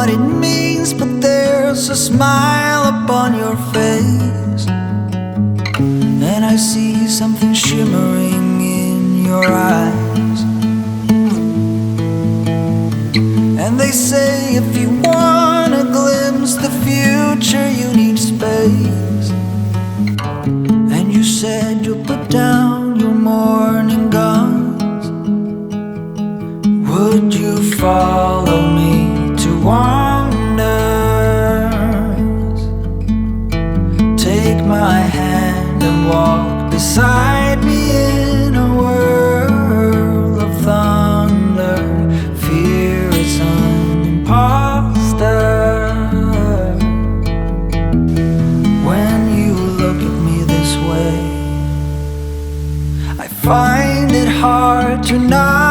what it means, but there's a smile upon your face, and I see something shimmering in your eyes. And they say if you wanna glimpse the future, you need space. And you said you'll put down your morning guns. Would you follow me to wonders? Take my hand and walk beside me in a world of thunder. Fear is an imposter. When you look at me this way, I find it hard to not